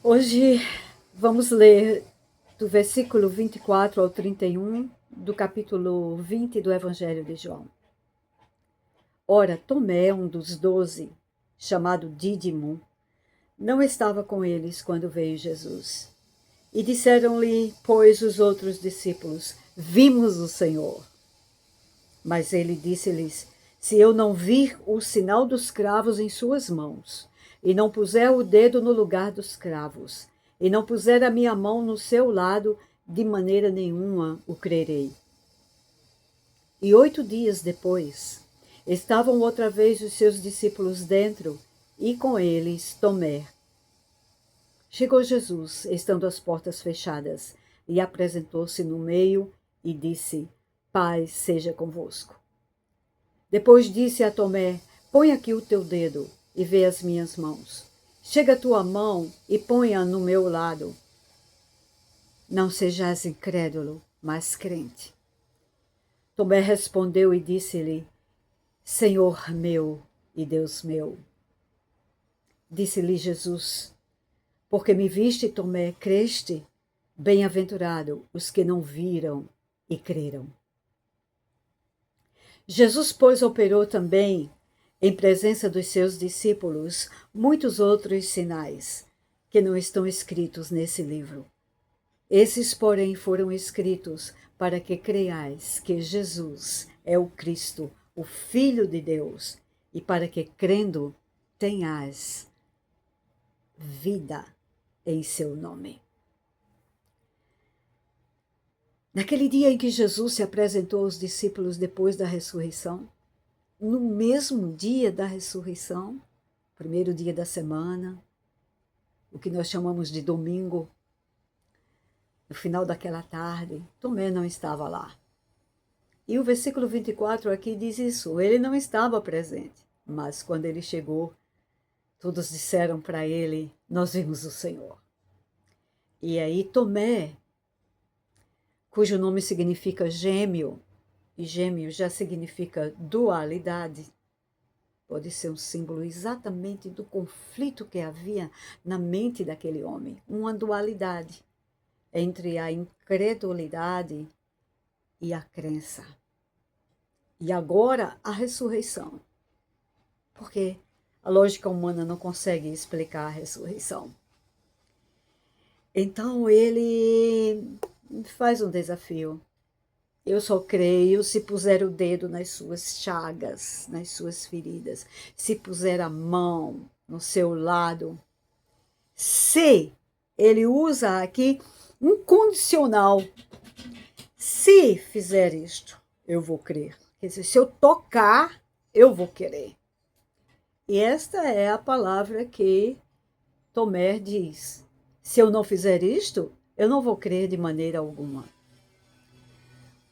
Hoje vamos ler do versículo 24 ao 31 do capítulo 20 do Evangelho de João. Ora, Tomé, um dos 12, chamado Dídimo, não estava com eles quando veio Jesus. E disseram-lhe, pois, os outros discípulos: Vimos o Senhor. Mas ele disse-lhes: Se eu não vir o sinal dos cravos em suas mãos, e não puser o dedo no lugar dos cravos, e não puser a minha mão no seu lado, de maneira nenhuma o crerei. E 8 dias depois, estavam outra vez os seus discípulos dentro, e com eles Tomé. Chegou Jesus, estando as portas fechadas, e apresentou-se no meio e disse: Paz seja convosco. Depois disse a Tomé: Põe aqui o teu dedo e vê as minhas mãos. Chega a tua mão e põe-a no meu lado. Não sejais incrédulo, mas crente. Tomé respondeu e disse-lhe: Senhor meu e Deus meu. Disse-lhe Jesus: Porque me viste, Tomé, creste? Bem-aventurado os que não viram e creram. Jesus, pois, operou também, em presença dos seus discípulos, muitos outros sinais, que não estão escritos nesse livro. Esses, porém, foram escritos para que creiais que Jesus é o Cristo, o Filho de Deus, e para que, crendo, tenhais vida em seu nome. Naquele dia em que Jesus se apresentou aos discípulos depois da ressurreição, no mesmo dia da ressurreição, primeiro dia da semana, o que nós chamamos de domingo, no final daquela tarde, Tomé não estava lá. E o versículo 24 aqui diz isso: ele não estava presente, mas quando ele chegou, todos disseram para ele: Nós vimos o Senhor. E aí Tomé, cujo nome significa gêmeo, e gêmeo já significa dualidade, pode ser um símbolo exatamente do conflito que havia na mente daquele homem, uma dualidade entre a incredulidade e a crença. E agora a ressurreição, porque a lógica humana não consegue explicar a ressurreição. Então ele faz um desafio. Eu só creio se puser o dedo nas suas chagas, nas suas feridas, se puser a mão no seu lado. Se, ele usa aqui um condicional. Se fizer isto, eu vou crer. Quer dizer, se eu tocar, eu vou querer. E esta é a palavra que Tomé diz. Se eu não fizer isto, eu não vou crer de maneira alguma.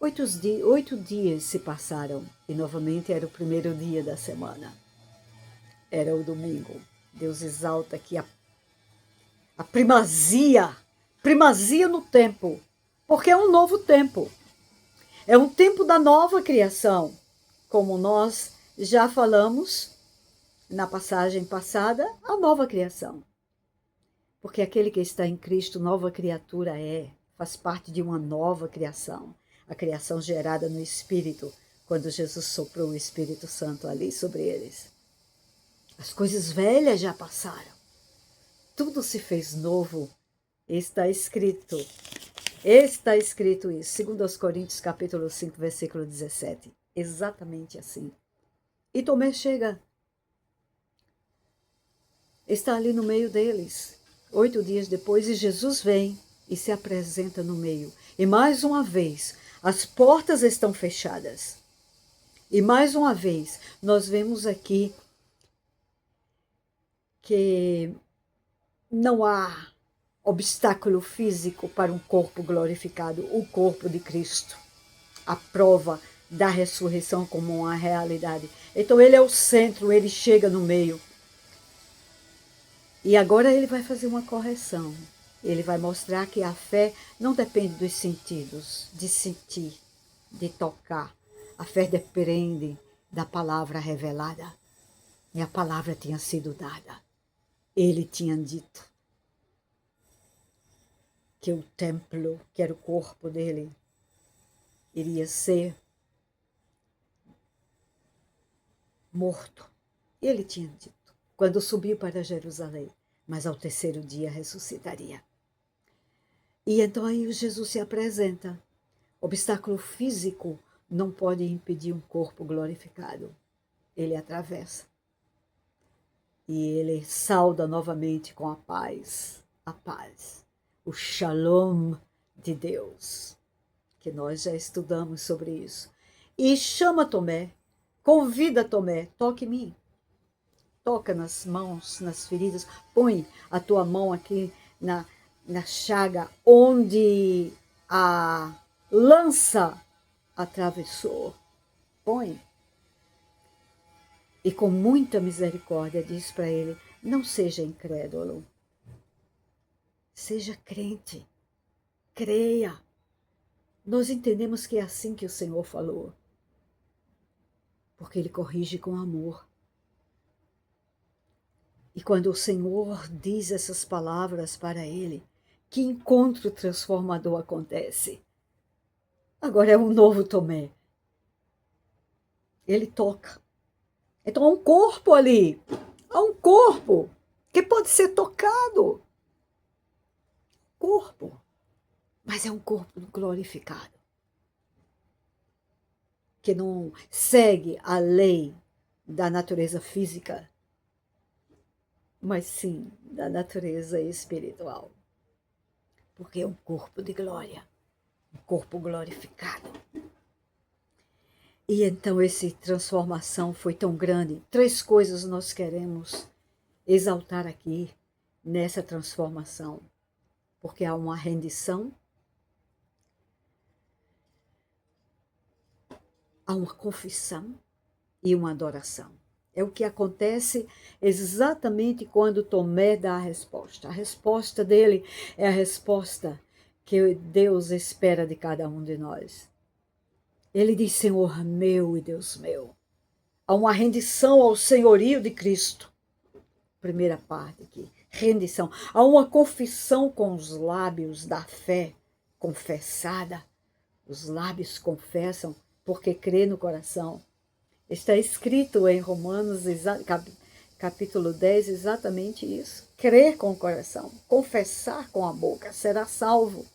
8 dias se passaram e novamente era o primeiro dia da semana. Era o domingo. Deus exalta aqui a primazia no tempo, porque é um novo tempo. É um tempo da nova criação, como nós já falamos na passagem passada, a nova criação. Porque aquele que está em Cristo, nova criatura faz parte de uma nova criação. A criação gerada no Espírito, quando Jesus soprou o Espírito Santo ali sobre eles. As coisas velhas já passaram. Tudo se fez novo. Está escrito isso. 2 Coríntios capítulo 5, versículo 17. Exatamente assim. E Tomé chega. Está ali no meio deles. 8 dias depois, e Jesus vem e se apresenta no meio. E mais uma vez, as portas estão fechadas. E mais uma vez, nós vemos aqui que não há obstáculo físico para um corpo glorificado, o corpo de Cristo. A prova da ressurreição como uma realidade. Então ele é o centro, ele chega no meio. E agora ele vai fazer uma correção. Ele vai mostrar que a fé não depende dos sentidos, de sentir, de tocar. A fé depende da palavra revelada. E a palavra tinha sido dada. Ele tinha dito. que o templo, que era o corpo dele, iria ser morto. E ele tinha dito, quando subiu para Jerusalém, mas ao terceiro dia ressuscitaria. E então aí Jesus se apresenta. Obstáculo físico não pode impedir um corpo glorificado. Ele atravessa. E ele sauda novamente com a paz, o shalom de Deus, que nós já estudamos sobre isso. E chama Tomé, convida Tomé, toque em mim. Toca nas mãos, nas feridas, põe a tua mão aqui na chaga onde a lança atravessou. Põe. E com muita misericórdia diz para ele, não seja incrédulo, seja crente, creia. Nós entendemos que é assim que o Senhor falou, porque ele corrige com amor. E quando o Senhor diz essas palavras para ele, que encontro transformador acontece. Agora é um novo Tomé. Ele toca. Então há um corpo ali. Há um corpo que pode ser tocado. Corpo. Mas é um corpo glorificado. Que não segue a lei da natureza física, mas sim da natureza espiritual. Porque é um corpo de glória. Um corpo glorificado. E então essa transformação foi tão grande. 3 coisas nós queremos exaltar aqui nessa transformação. Porque há uma rendição, há uma confissão e uma adoração. É o que acontece exatamente quando Tomé dá a resposta. A resposta dele é a resposta que Deus espera de cada um de nós. Ele diz, Senhor meu e Deus meu. Há uma rendição ao senhorio de Cristo. Primeira parte aqui, rendição. Há uma confissão com os lábios da fé confessada. Os lábios confessam porque crê no coração. Está escrito em Romanos, capítulo 10, exatamente isso. Crer com o coração, confessar com a boca, será salvo.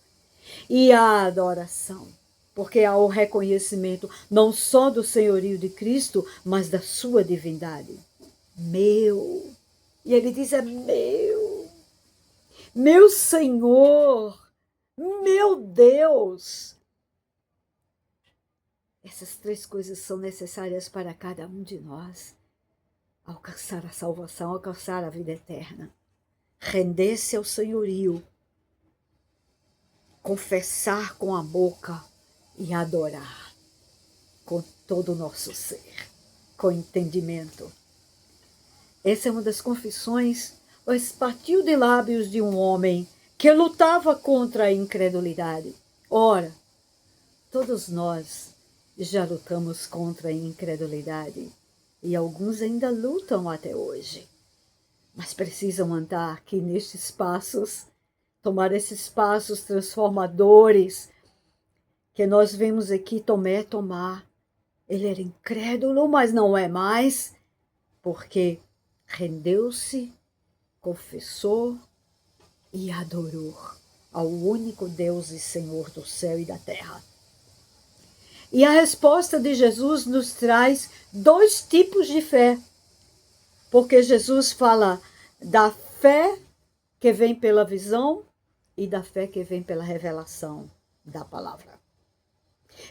E a adoração, porque há o reconhecimento não só do senhorio de Cristo, mas da sua divindade. Meu. E ele diz, é meu. Meu Senhor. Meu Deus. Essas 3 coisas são necessárias para cada um de nós. Alcançar a salvação, alcançar a vida eterna. Render-se ao senhorio. Confessar com a boca e adorar com todo o nosso ser, com entendimento. Essa é uma das confissões, mas partiu de lábios de um homem que lutava contra a incredulidade. Ora, todos nós já lutamos contra a incredulidade e alguns ainda lutam até hoje, mas precisam andar aqui nestes passos, tomar esses passos transformadores que nós vemos aqui Tomé tomar. Ele era incrédulo, mas não é mais, porque rendeu-se, confessou e adorou ao único Deus e Senhor do céu e da terra. E a resposta de Jesus nos traz 2 tipos de fé, porque Jesus fala da fé que vem pela visão e da fé que vem pela revelação da palavra.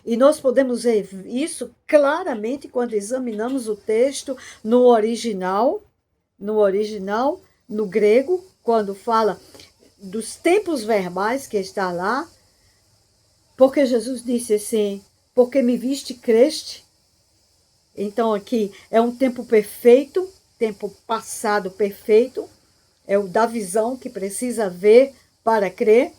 E nós podemos ver isso claramente quando examinamos o texto no original, no grego, quando fala dos tempos verbais que está lá, porque Jesus disse assim, porque me viste, creste. Então aqui é um tempo perfeito, tempo passado perfeito, é o da visão que precisa ver para crer.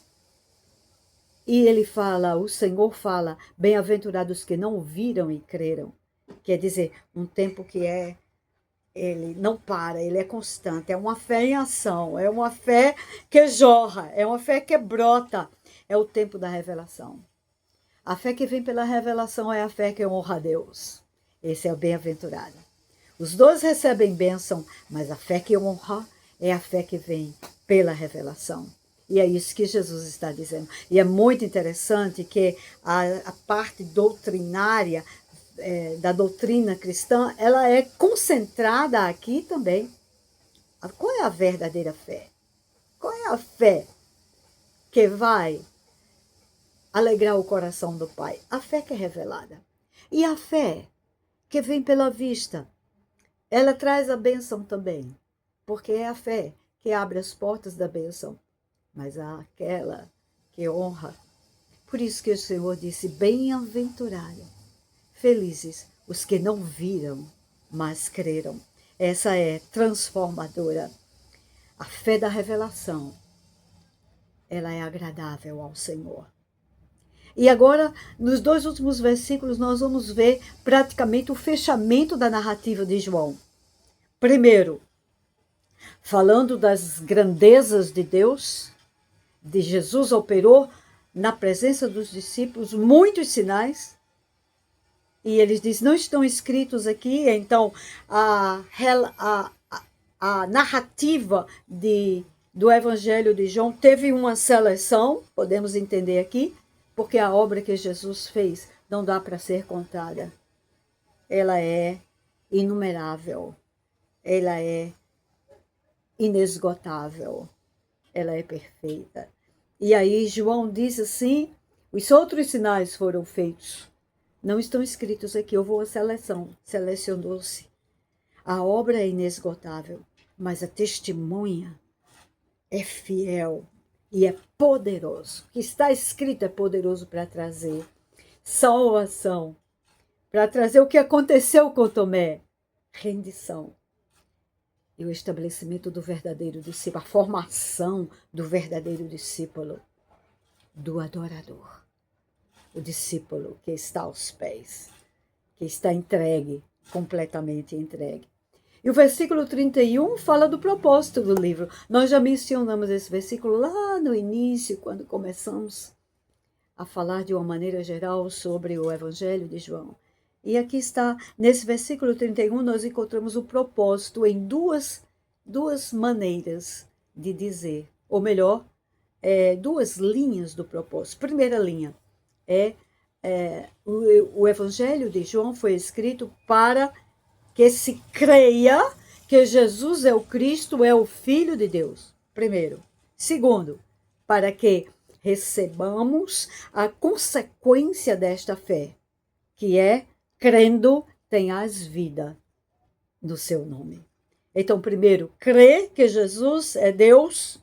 E ele fala, o Senhor fala, bem-aventurados que não viram e creram. Quer dizer, um tempo que é ele não para, ele é constante, é uma fé em ação, é uma fé que jorra, é uma fé que brota, é o tempo da revelação. A fé que vem pela revelação é a fé que honra a Deus. Esse é o bem-aventurado. Os dois recebem bênção, mas a fé que honra é a fé que vem pela revelação. E é isso que Jesus está dizendo. E é muito interessante que a parte doutrinária da doutrina cristã, ela é concentrada aqui também. Qual é a verdadeira fé? Qual é a fé que vai alegrar o coração do Pai? A fé que é revelada. E a fé que vem pela vista, ela traz a bênção também, porque é a fé que abre as portas da bênção, mas há aquela que honra. Por isso que o Senhor disse, bem-aventurado, felizes os que não viram, mas creram. Essa é transformadora. A fé da revelação, ela é agradável ao Senhor. E agora, nos 2 últimos versículos, nós vamos ver praticamente o fechamento da narrativa de João. Primeiro, falando das grandezas de Deus, de Jesus operou na presença dos discípulos muitos sinais, e eles dizem, não estão escritos aqui, então a narrativa do Evangelho de João teve uma seleção, podemos entender aqui, porque a obra que Jesus fez não dá para ser contada. Ela é inumerável, ela é inesgotável, ela é perfeita. E aí João diz assim, os outros sinais foram feitos, não estão escritos aqui, houve uma seleção, selecionou-se. A obra é inesgotável, mas a testemunha é fiel e é poderoso. O que está escrito é poderoso para trazer salvação, para trazer o que aconteceu com Tomé, rendição. E o estabelecimento do verdadeiro discípulo, a formação do verdadeiro discípulo, do adorador. O discípulo que está aos pés, que está entregue, completamente entregue. E o versículo 31 fala do propósito do livro. Nós já mencionamos esse versículo lá no início, quando começamos a falar de uma maneira geral sobre o Evangelho de João. E aqui está, nesse versículo 31, nós encontramos o propósito em duas maneiras de dizer, ou melhor, duas linhas do propósito. Primeira linha o Evangelho de João foi escrito para que se creia que Jesus é o Cristo, é o Filho de Deus. Primeiro. Segundo, para que recebamos a consequência desta fé, que é, crendo, tenhas vida no seu nome. Então, primeiro, crer que Jesus é Deus,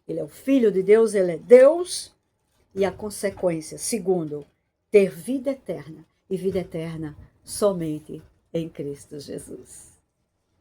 ele é o Filho de Deus, ele é Deus, e a consequência, segundo, ter vida eterna, e vida eterna somente em Cristo Jesus.